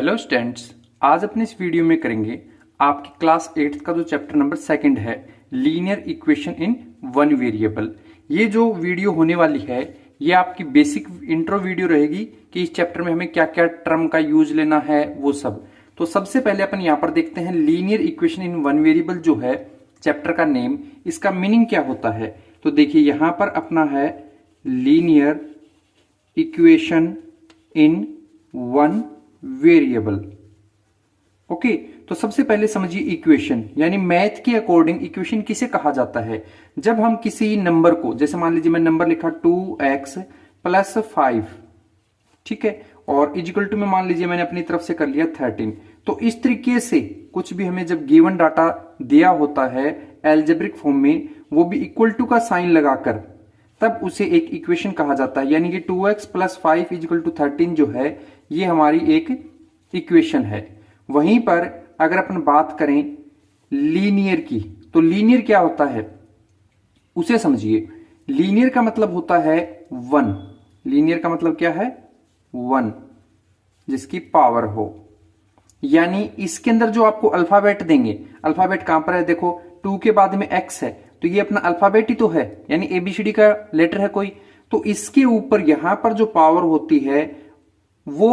Hello students, आज अपने इस वीडियो में करेंगे आपकी क्लास 8th का जो चैप्टर नंबर 2 है, linear equation in one variable. ये जो वीडियो होने वाली है ये आपकी बेसिक इंट्रो वीडियो रहेगी कि इस चैप्टर में हमें क्या क्या टर्म का यूज लेना है वो सब। तो सबसे पहले अपन यहाँ पर देखते हैं linear equation in one variable जो है चैप्टर का नेम, इसका मीनिंग क्या होता है। तो देखिए यहाँ पर अपना है linear equation in one variable. Okay, तो सबसे पहले समझिए इक्वेशन यानी मैथ के अकॉर्डिंग इक्वेशन किसे कहा जाता है। जब हम किसी नंबर को, जैसे मान लीजिए मैं नंबर लिखा 2x + 5, ठीक है, और इजिकल टू में मान लीजिए मैंने अपनी तरफ से कर लिया 13। तो इस तरीके से कुछ भी हमें जब गिवन डाटा दिया होता है एल्जेब्रिक फॉर्म में, वो भी इक्वल टू का साइन लगाकर, तब उसे एक इक्वेशन कहा जाता है। यानी कि 2x + 5 = 13 जो है ये हमारी एक इक्वेशन है। वहीं पर अगर अपन बात करें लीनियर की, तो लीनियर क्या होता है उसे समझिए। लीनियर का मतलब होता है 1। लीनियर का मतलब क्या है? 1 जिसकी पावर हो। यानी इसके अंदर जो आपको अल्फाबेट देंगे, अल्फाबेट कहां पर है? देखो 2 के बाद में x है तो ये अपना अल्फाबेट ही तो है, यानी ABCD का लेटर है कोई। तो इसके ऊपर यहां पर जो पावर होती है वो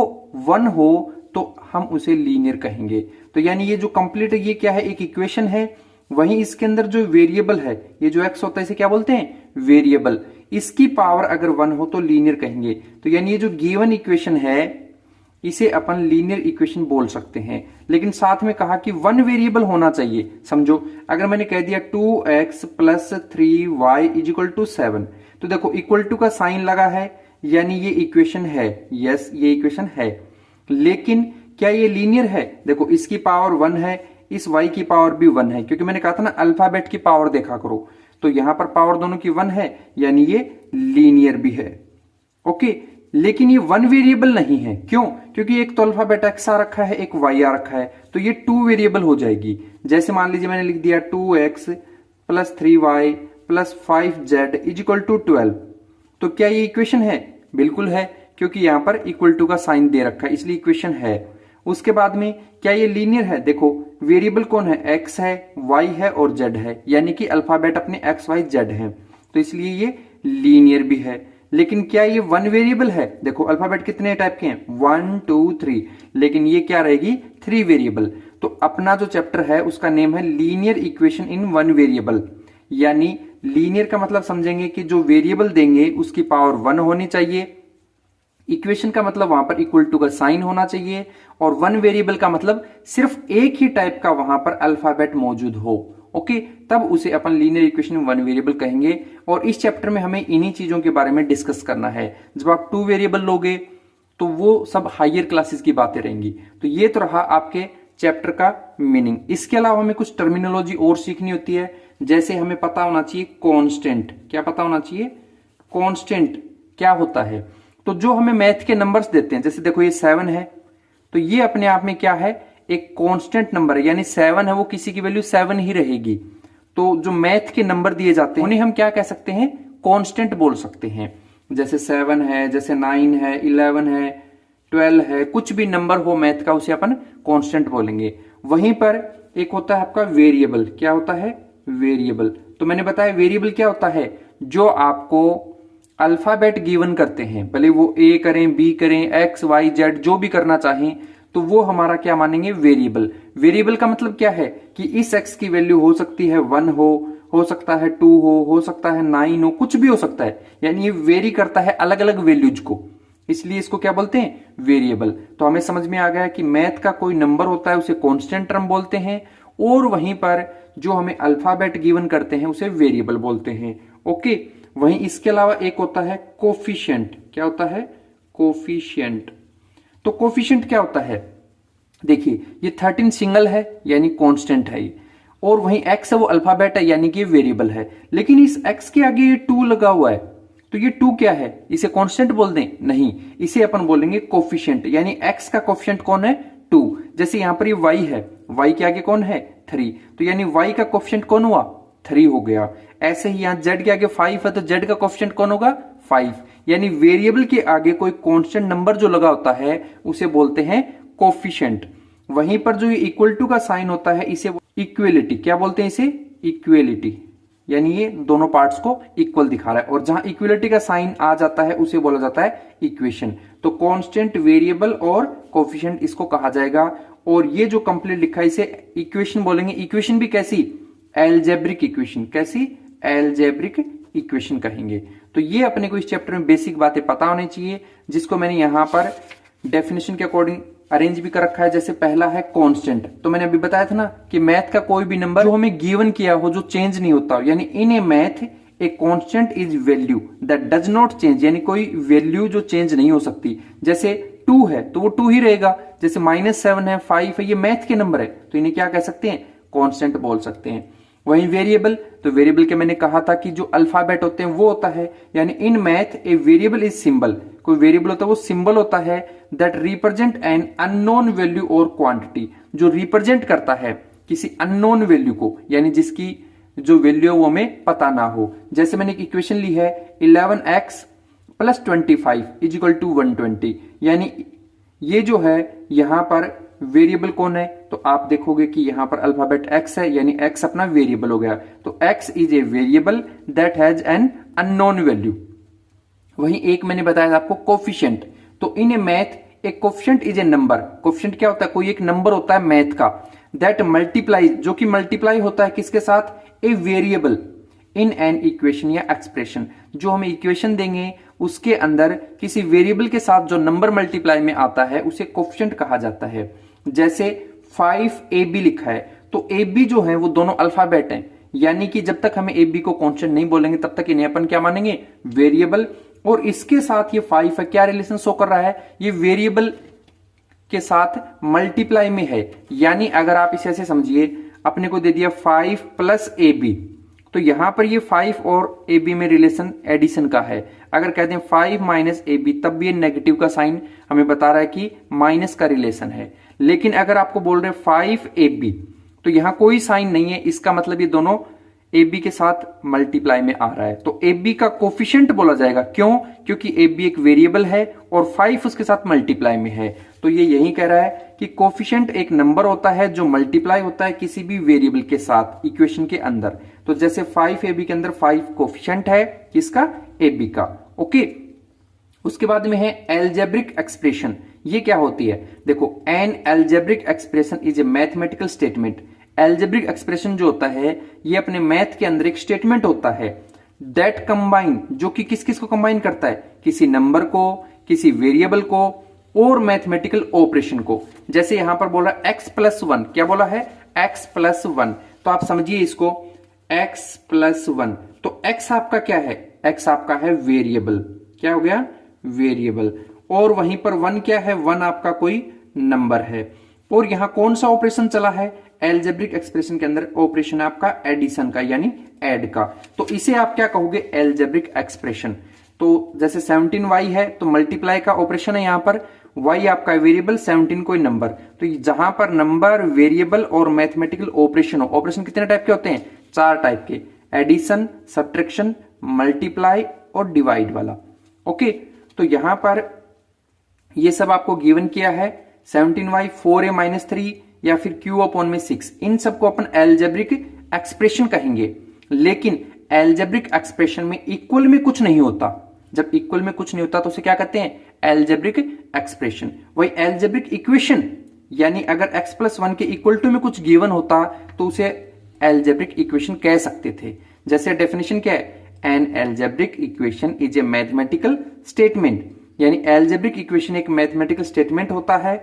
1 हो तो हम उसे लीनियर कहेंगे। तो यानी ये जो कंप्लीट ये क्या है? एक इक्वेशन है। वहीं इसके अंदर जो वेरिएबल है, ये जो x होता है इसे क्या बोलते हैं? वेरिएबल। इसकी पावर अगर 1 हो तो लीनियर कहेंगे। तो यानी ये जो गिवन इक्वेशन है इसे अपन लीनियर इक्वेशन बोल सकते हैं। लेकिन साथ में कहा कि 1 वेरिएबल होना चाहिए। समझो, अगर मैंने कह दिया 2x + 3y = 7, तो देखो इक्वल टू का साइन लगा है, यानी ये इक्वेशन है। यस, ये इक्वेशन है। लेकिन क्या ये लीनियर है? देखो इसकी पावर 1 है, इस y की पावर भी 1 है, क्योंकि मैंने कहा था ना अल्फाबेट की पावर देखा करो। तो यहां पर पावर दोनों की 1 है, यानी ये लीनियर भी है। ओके, लेकिन ये 1 वेरिएबल नहीं है। क्यों? क्योंकि एक तो अल्फाबेट x आ रखा है, एक y आ रखा है, तो ये 2 वेरिएबल हो जाएगी। जैसे मान लीजिए मैंने लिख दिया 2x + 3y + 5z = 12। तो क्या ये इक्वेशन है? बिल्कुल है, क्योंकि यहां पर इक्वल टू का साइन दे रखा है, इसलिए इक्वेशन है। उसके बाद में क्या ये लीनियर है? देखो वेरिएबल कौन है? x है, y है और z है, यानी कि अल्फाबेट अपने x y z है, तो इसलिए ये लीनियर भी है। लेकिन क्या ये 1 वेरिएबल है? देखो अल्फाबेट कितने टाइप के हैं? 1 2 3, लेकिन ये क्या रहेगी? 3 वेरिएबल। तो अपना जो चैप्टर है उसका नेम है linear equation in one variable. यानी लीनियर का मतलब समझेंगे कि जो वेरिएबल देंगे उसकी पावर 1 होनी चाहिए। इक्वेशन का मतलब वहां पर इक्वल टू का साइन होना चाहिए, और 1 वेरिएबल का मतलब सिर्फ एक ही टाइप का वहां पर अल्फाबेट मौजूद हो। ओके, तब उसे अपन लीनियर इक्वेशन 1 वेरिएबल कहेंगे। और इस चैप्टर में हमें इन्हीं चीजों के बारे में डिस्कस करना है। जब आप 2 वेरिएबल लोगे तो वो सब हायर क्लासेस की बातें रहेंगी। तो ये तो रहा आपके चैप्टर का मीनिंग। इसके अलावा हमें कुछ टर्मिनोलॉजी और सीखनी होती है। जैसे हमें पता होना चाहिए कांस्टेंट। क्या पता होना चाहिए? कांस्टेंट क्या होता है? तो जो हमें मैथ के नंबर्स देते हैं, जैसे देखो ये 7 है, तो ये अपने आप में क्या है? एक कांस्टेंट नंबर है, यानी 7 है वो किसी की वैल्यू 7 ही रहेगी। तो जो मैथ के नंबर दिए जाते हैं उन्हें हम क्या कह सकते हैं? कांस्टेंट बोल सकते हैं। जैसे 7 है, जैसे 9 है, 11 है, 12 है, कुछ भी नंबर हो मैथ का उसे अपन कांस्टेंट बोलेंगे। वहीं पर एक होता है आपका वेरिएबल। क्या होता है? वेरिएबल। तो मैंने बताया वेरिएबल क्या होता है? जो आपको अल्फाबेट गिवन करते हैं, भले वो A करें, B करें, X Y Z जो भी करना चाहें, तो वो हमारा क्या मानेंगे? वेरिएबल। वेरिएबल का मतलब क्या है कि इस x की वैल्यू हो सकती है 1 हो सकता है 2 हो सकता है 9 हो, कुछ भी हो सकता है। यानी ये वेरी करता है अलग अलग वैल्यूज को, इसलिए इसको क्या बोलते हैं? वेरिएबल। तो हमें समझ में आ गया कि मैथ का कोई नंबर होता है उसे कांस्टेंट टर्म बोलते हैं, और वहीं पर जो हमें अल्फाबेट गिवन करते हैं उसे वेरिएबल बोलते हैं। ओके, वहीं इसके अलावा एक होता है कोफिशिएंट। क्या होता है? कोफिशिएंट। तो कोफिशिएंट क्या होता है? देखिए ये 13 सिंगल है, यानी कांस्टेंट है ये, और वहीं x है वो अल्फाबेट है, यानी कि वेरिएबल है। लेकिन इस x के आगे ये 2 लगा हुआ है, तो ये 2 क्या है? इसे कांस्टेंट बोल दें? नहीं, इसे अपन बोलेंगे कोफिशिएंट। यानी x का कोफिशिएंट कौन है? 2। जैसे यहां पर ये y है, y के आगे कौन है? 3, तो यानी y का कोफिशिएंट कौन हुआ? 3 हो गया। ऐसे ही यहां z के आगे 5 है, तो z का कोफिशिएंट कौन होगा? 5। यानी वेरिएबल के आगे कोई कांस्टेंट नंबर जो लगा होता है उसे बोलते हैं कोफिशिएंट। वहीं पर जो ये इक्वल टू का साइन होता है इसे इक्वेलिटी, क्या बोलते हैं इसे, इक्वेलिटी, यानी ये दोनों पार्ट्स को इक्वल दिखा रहा है। और जहां इक्वलिटी का साइन आ जाता है उसे बोला जाता है इक्वेशन। तो कांस्टेंट, वेरिएबल और कोफिशिएंट इसको कहा जाएगा। और ये जो कंप्लीट लिखा है इसे इक्वेशन बोलेंगे। इक्वेशन भी कैसी, एल्जेब्रिक इक्वेशन। कैसी, एल्जेब्रिक इक्वेशन कहेंगे। तो ये अपने को इस चैप्टर में बेसिक बातें पता होनी चाहिए, जिसको मैंने यहां पर डेफिनेशन के अकॉर्डिंग अरेंज भी कर रखा है। जैसे पहला है कांस्टेंट, तो मैंने अभी बताया था ना कि मैथ का कोई भी नंबर जो हमें गिवन किया हो, जो चेंज नहीं होता, यानी in a math a constant is value that does not change, यानी कोई वैल्यू जो चेंज नहीं हो सकती। जैसे 2 है तो वो 2 ही रहेगा। जैसे -7 है, 5 है, ये मैथ के नंबर है, तो इन्हें क्या कह सकते हैं, कांस्टेंट बोल सकते हैं। वहीं वेरिएबल, तो वेरिएबल के मैंने कहा था कि जो अल्फाबेट होते हैं वो होता है, यानी in math a variable is symbol, कोई वेरिएबल होता है वो सिंबल होता है that represent N unknown value और क्वांटिटी, जो रिप्रेजेंट करता है किसी अननोन वैल्यू को, यानी जिसकी जो वैल्यू है वो हमें पता ना हो। जैसे मैंने एक इक्वेशन ली है 11x + 25 = 120, यानी ये जो है यहां पर वेरिएबल कौन है, तो आप देखोगे कि यहां पर अल्फाबेट x है, यानी x अपना वेरिएबल हो गया। तो x is a variable that has an unknown value. वहीं एक मैंने बताया था आपको कोफिशिएंट, तो in a math a coefficient is a number. Coefficient क्या होता है, कोई एक नंबर होता है मैथ का, दैट मल्टीप्लाई, जो कि मल्टीप्लाई होता है किसके साथ, a variable in an equation या एक्सप्रेशन। जो हमें इक्वेशन देंगे उसके अंदर किसी वेरिएबल के साथ जो नंबर मल्टीप्लाई में आता है उसे कोफिशिएंट कहा जाता है। जैसे 5ab लिखा है, तो ab जो है वो दोनों अल्फाबेट हैं, यानी कि जब तक हमें ab को कांस्टेंट नहीं बोलेंगे तब तक इन्हें अपन क्या मानेंगे, वेरिएबल। और इसके साथ ये 5 है, क्या रिलेशन शो कर रहा है, ये वेरिएबल के साथ मल्टीप्लाई में है। यानी अगर आप इसे ऐसे समझिए, अपने को दे दिया 5 + ab, तो यहां पर ये 5 और ab में रिलेशन एडिशन का है। अगर कहते हैं 5 - ab, तब भी ये नेगेटिव का साइन हमें बता रहा है कि माइनस का रिलेशन है। लेकिन अगर आपको बोल रहे 5ab, तो यहां कोई साइन नहीं है, इसका मतलब ये दोनों ab के साथ मल्टीप्लाई में आ रहा है, तो ab का कोफिशिएंट बोला जाएगा। क्यों, क्योंकि ab एक वेरिएबल है और 5 उसके साथ मल्टीप्लाई में है। तो ये यही कह रहा है कि कोफिशिएंट एक नंबर होता है जो मल्टीप्लाई होता है किसी भी वेरिएबल के साथ इक्वेशन के अंदर। तो जैसे 5ab के अंदर 5 कोफिशिएंट है किसका, ab का। ओके, उसके बाद में है एल्जेब्रिक एक्सप्रेशन। ये क्या होती है, देखो, an algebraic expression is a mathematical statement. Algebraic expression जो होता है ये अपने मैथ के अंदर एक स्टेटमेंट होता है दैट कंबाइन, जो कि किस किस को कंबाइन करता है, किसी नंबर को, किसी वेरिएबल को और मैथमेटिकल ऑपरेशन को। जैसे यहां पर बोला x+1, क्या बोला है, x+1, तो आप समझिए इसको x+1, तो x आपका क्या है, x आपका है वेरिएबल, क्या हो गया, वेरिएबल। और वहीं पर 1 क्या है, 1 आपका कोई नंबर है। और यहां कौन सा ऑपरेशन चला है, एल्जेब्रिक एक्सप्रेशन के अंदर ऑपरेशन है आपका एडिशन का, यानी ऐड का। तो इसे आप क्या कहोगे, एल्जेब्रिक एक्सप्रेशन। तो जैसे 17y है तो मल्टीप्लाई का ऑपरेशन है, यहां पर y आपका वेरिएबल, 17 कोई नंबर। तो जहां पर नंबर, वेरिएबल और मैथमेटिकल ऑपरेशन हो, ऑपरेशन कितने टाइप के होते हैं, 4 टाइप के, एडिशन, सब्ट्रैक्शन, मल्टीप्लाई और डिवाइड वाला। ओके, तो यहां पर ये सब आपको गिवन किया है, 17y, 4a - 3 या फिर q/6, इन सबको अपन एल्जेब्रिक एक्सप्रेशन कहेंगे। लेकिन एल्जेब्रिक एक्सप्रेशन में इक्वल में कुछ नहीं होता। जब इक्वल में कुछ नहीं होता तो उसे क्या कहते हैं, एल्जेब्रिक एक्सप्रेशन। वही एल्जेब्रिक इक्वेशन, यानी अगर x+1 के इक्वल टू में कुछ गिवन होता तो उसे एल्जेब्रिक इक्वेशन कह सकते थे। जैसे डेफिनेशन क्या है, an algebraic equation is a mathematical statement, यानी एल्जेब्रिक इक्वेशन एक मैथमेटिकल स्टेटमेंट होता है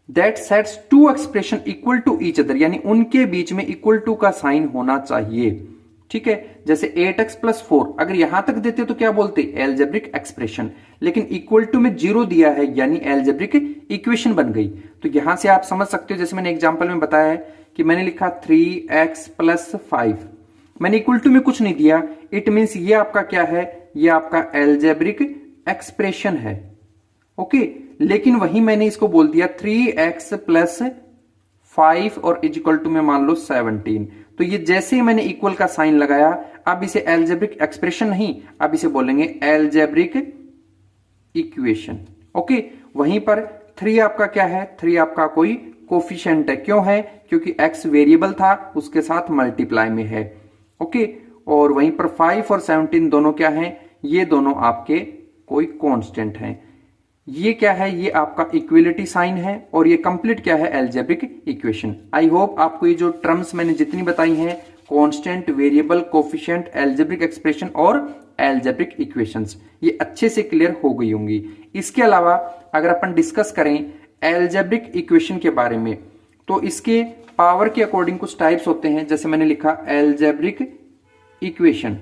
that sets 2 expression equal to each other, यानी उनके बीच में इक्वल टू का साइन होना चाहिए। ठीक है, जैसे 8x + 4, अगर यहां तक देते तो क्या बोलते, एल्जेब्रिक एक्सप्रेशन। लेकिन इक्वल टू में 0 दिया है, यानी एल्जेब्रिक इक्वेशन बन गई। तो यहां से आप समझ सकते हो, जैसे मैंने एग्जांपल में बताया है कि मैंने लिखा 3x + 5, मैंने इक्वल टू में कुछ नहीं दिया, इट मीन्स ये आपका क्या है, ये आपका एल्जेब्रिक एक्सप्रेशन है। ओके, लेकिन वही मैंने इसको बोल दिया 3x + 5 और इक्वल टू में मान लो 17, तो ये जैसे ही मैंने इक्वल का साइन लगाया, अब इसे एल्जेब्रिक एक्सप्रेशन नहीं, अब इसे बोलेंगे एल्जेब्रिक इक्वेशन। ओके, वहीं पर 3 आपका क्या है, 3 आपका कोई कोफिशिएंट है। क्यों है? क्योंकि x वेरिएबल था, उसके साथ मल्टीप्लाई में है। ओके, और वहीं पर 5 और 17 दोनों क्या हैं? ये दोनों आपके कोई कांस्टेंट हैं। ये क्या है? ये आपका इक्वलिटी साइन है और ये कंप्लीट क्या है? Algebraic equation. आई होप आपको ये जो टर्म्स मैंने जितनी बताई हैं, constant, variable, coefficient, algebraic expression और अलजेब्रिक इक्वेशंस, ये अच्छे से क्लियर हो गई होंगी। इसके अलावा अगर अपन डिस्कस करें अलजेब्रिक इक्वेशन के बारे में, तो इसके पावर के अकॉर्डिंग कुछ टाइप्स होते हैं। जैसे मैंने लिखा अलजेब्रिक इक्वेशन,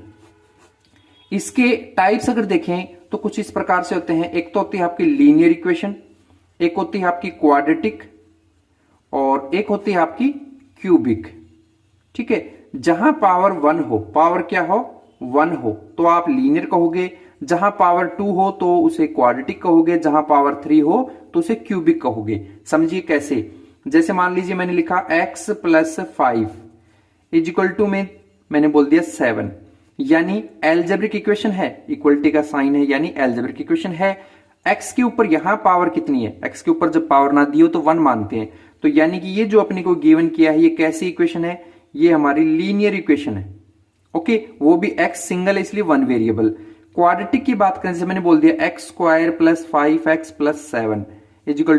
इसके टाइप्स अगर देखें तो कुछ इस प्रकार से होते हैं। एक तो होती है आपकी लीनियर इक्वेशन, एक होती है आपकी क्वाड्रेटिक और एक होती है आपकी क्यूबिक। ठीक है, जहां पावर 1 हो, पावर क्या हो? 1 हो, तो आप लीनियर कहोगे। जहां पावर 2 हो तो उसे क्वाड्रेटिक कहोगे। जहां पावर 3 हो तो उसे क्यूबिक कहोगे। समझिए कैसे? जैसे मान लीजिए मैंने लिखा x + 5 = में मैंने बोल दिया 7, यानी अलजेब्रिक इक्वेशन है, इक्वलिटी का साइन है, यानी अलजेब्रिक इक्वेशन है। x के ऊपर यहां पावर कितनी है? x के ऊपर जब पावर ना दी हो तो 1 मानते हैं, तो यानी कि ये जो अपने को गिवन किया है, ये कैसी इक्वेशन है? ये हमारी लीनियर इक्वेशन है। ओके, वो भी x सिंगल है इसलिए 1 वेरिएबल। क्वाड्रेटिक की बात करें, जैसे मैंने बोल दिया x² + 5x + 7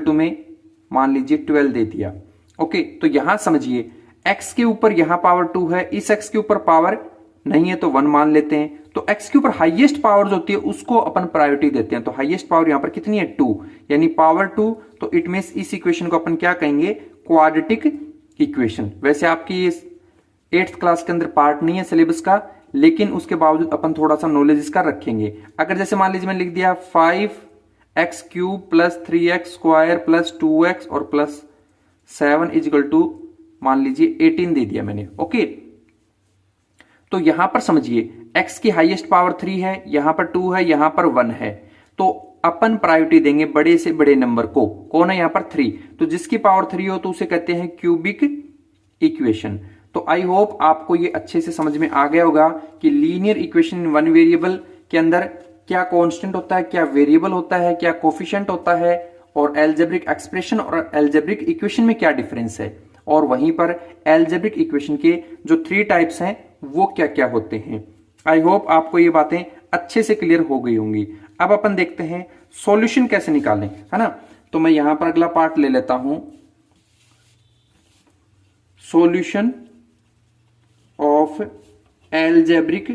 = में मान लीजिए 12 दे दिया। ओके, तो यहां समझिए x के ऊपर यहां पावर 2 है, इस x के ऊपर पावर नहीं है तो 1 मान लेते हैं। तो x के ऊपर हाईएस्ट पावर जो होती है उसको अपन प्रायोरिटी देते हैं। तो हाईएस्ट पावर यहां पर कितनी है? 2, यानी पावर 2। तो इट मींस इस इक्वेशन को अपन क्या कहेंगे? Quadratic equation. वैसे आपकी 8th क्लास के अंदर पार्ट नहीं है सिलेबस का, लेकिन उसके बावजूद अपन थोड़ा सा नॉलेज इसका रखेंगे। अगर जैसे मान लीजिए मैंने लिख दिया 5x³ + 3x² + 2x और +7 = मान लीजिए 18 दे दिया मैंने। ओके, तो यहां पर समझिए x की हाईएस्ट पावर 3 है, यहां पर 2 है, यहां पर 1 है, तो अपन प्रायोरिटी देंगे बड़े से बड़े नंबर को। कौन है यहां पर? 3। तो जिसकी पावर 3 हो तो उसे कहते हैं क्यूबिक इक्वेशन। तो आई होप आपको ये अच्छे से समझ में आ गया होगा कि लीनियर इक्वेशन इन 1 वेरिएबल के अंदर क्या कांस्टेंट होता है, क्या वेरिएबल होता है, क्या कोफिशिएंट होता है, और अलजेब्रिक एक्सप्रेशन और अलजेब्रिक इक्वेशन में क्या डिफरेंस है, और वहीं पर अलजेब्रिक इक्वेशन के जो 3 टाइप्स हैं वो क्या क्या होते हैं। आई होप आपको ये बातें अच्छे से क्लियर हो गई होंगी। अब अपन देखते हैं सॉल्यूशन कैसे निकालें, है ना। तो मैं यहां पर अगला पार्ट ले लेता हूं, सॉल्यूशन ऑफ अलजेब्रिक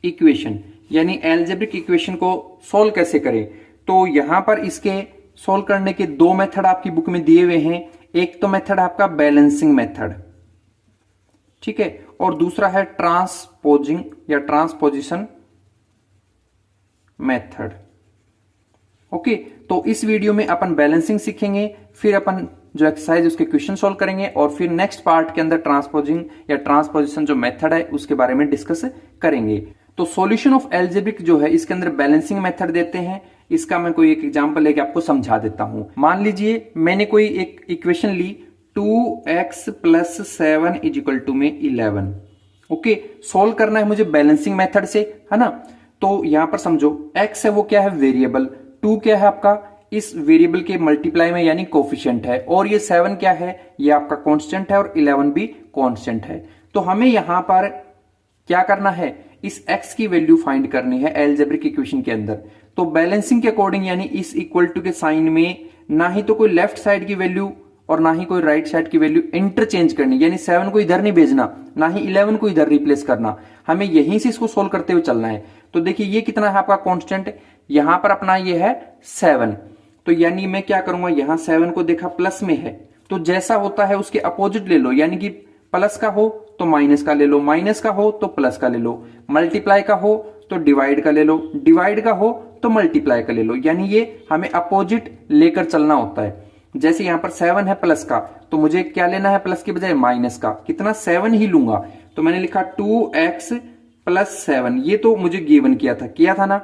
इक्वेशन, यानी अलजेब्रिक इक्वेशन को सोल्व कैसे करें। तो यहां पर इसके सोल्व करने के 2 मेथड आपकी बुक में दिए हुए हैं। एक तो मेथड आपका बैलेंसिंग मेथड, ठीक है, और दूसरा है ट्रांसपोजिंग या ट्रांसपोजिशन मेथड। ओके, तो इस वीडियो में अपन बैलेंसिंग सीखेंगे, फिर अपन जो एक्सरसाइज उसके क्वेश्चन सॉल्व करेंगे, और फिर नेक्स्ट पार्ट के अंदर ट्रांसपोजिंग या ट्रांसपोजिशन जो मेथड है उसके बारे में डिस्कस करेंगे। तो सॉल्यूशन ऑफ अलजेब्रिक जो है इसके अंदर बैलेंसिंग मेथड देते हैं। इसका मैं कोई एक एग्जांपल लेके आपको समझा देता हूं। मान लीजिए मैंने कोई एक इक्वेशन ली 2x + 7 = में 11। ओके, सोल्व करना है मुझे बैलेंसिंग मेथड से, है ना। तो यहां पर समझो x है वो क्या है? वेरिएबल। 2 क्या है आपका? इस वेरिएबल के मल्टीप्लाई में यानी कोफिशिएंट है, और ये 7 क्या है? ये आपका कांस्टेंट है, और 11 भी कांस्टेंट है। तो हमें यहां पर क्या करना है? इस x की वैल्यू फाइंड करनी है अलजेब्रिक इक्वेशन के अंदर। तो बैलेंसिंग के अकॉर्डिंग यानी इस इक्वल टू के साइन में ना ही तो कोई लेफ्ट साइड की वैल्यू और ना ही कोई राइट साइड की वैल्यू इंटरचेंज करनी, यानी 7 को इधर नहीं भेजना, ना ही 11 को इधर रिप्लेस करना। हमें यहीं से इसको सोल्व करते हुए चलना है। तो देखिए ये कितना है आपका कांस्टेंट, यहां पर अपना ये है 7। तो यानी मैं क्या करूंगा, यहां 7 को देखा प्लस में है, तो जैसा होता है उसके अपोजिट ले लो, यानी कि प्लस का हो तो माइनस का ले लो, माइनस का हो तो प्लस का ले लो, मल्टीप्लाई का हो तो डिवाइड का ले लो, डिवाइड का हो तो मल्टीप्लाई का ले लो। यानी ये हमें अपोजिट लेकर चलना होता है। जैसे यहां पर 7 है प्लस का, तो मुझे क्या लेना है? प्लस के बजाय माइनस का। कितना? 7 ही लूंगा। तो मैंने लिखा 2x + 7, ये तो मुझे गिवन किया था ना।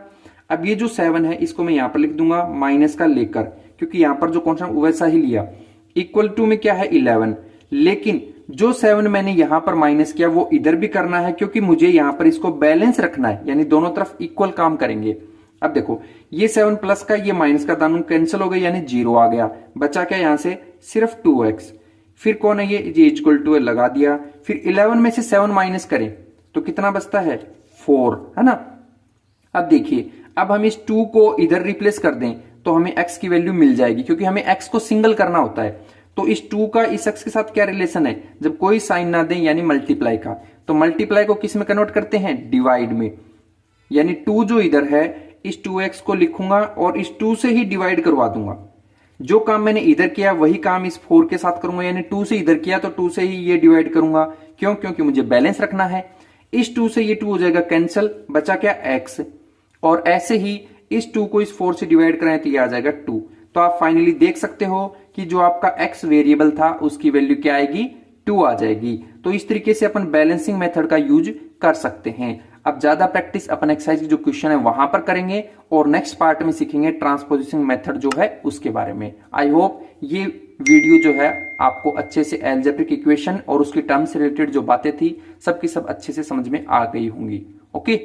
अब ये जो 7 है इसको मैं यहां पर लिख दूंगा माइनस का लेकर, क्योंकि यहां पर जो कांस्टेंट वैसा ही लिया। इक्वल टू में क्या है? 11। लेकिन जो 7 मैंने यहां पर माइनस किया वो इधर भी करना है, क्योंकि मुझे यहां पर इसको बैलेंस रखना है, यानी दोनों तरफ इक्वल काम करेंगे। अब देखो ये 7 प्लस का ये माइनस का दानू कैंसिल हो गया यानी 0 आ गया, बचा क्या यहां से सिर्फ 2x। फिर कौन है ये इक्वल टू लगा दिया। फिर 11 में से 7 माइनस करें तो कितना बचता है 4, है ना। अब देखिए अब हम इस 2 को इधर रिप्लेस कर दें तो हमें x की वैल्यू मिल जाएगी, क्योंकि हमें x को सिंगल करना होता है। तो इस 2 का इस x के साथ क्या रिलेशन है, जब कोई साइन ना दें यानी मल्टीप्लाई का, तो मल्टीप्लाई को किस में कन्वर्ट करते हैं, डिवाइड में। यानी 2 जो इधर है इस 2x को लिखूंगा और इस 2 से ही डिवाइड करवा दूंगा। जो काम मैंने इधर किया वही काम इस 4 के साथ करूंगा, यानी 2 से इधर किया तो 2 से ही ये डिवाइड करूंगा। क्यों, क्योंकि मुझे बैलेंस रखना है। इस 2 से ये 2 हो जाएगा कैंसिल, बचा क्या x, और ऐसे ही इस 2 को इस 4 से डिवाइड कराएं तो ये आ जाएगा 2। तो आप फाइनली देख सकते हो कि जो आपका x वेरिएबल था उसकी वैल्यू क्या आएगी, 2 आ जाएगी। तो इस तरीके से अपन बैलेंसिंग मेथड का यूज कर सकते हैं। अब ज्यादा प्रैक्टिस अपन एक्सरसाइज की जो क्वेश्चन है वहां पर करेंगे और नेक्स्ट पार्ट में सीखेंगे ट्रांसपोजिशन मेथड जो है उसके बारे में। आई होप ये वीडियो जो है आपको अच्छे से अलजेब्रिक इक्वेशन और उसकी टर्म से रिलेटेड जो बातें थी सबकी सब अच्छे से समझ में आ गई होंगी। ओके।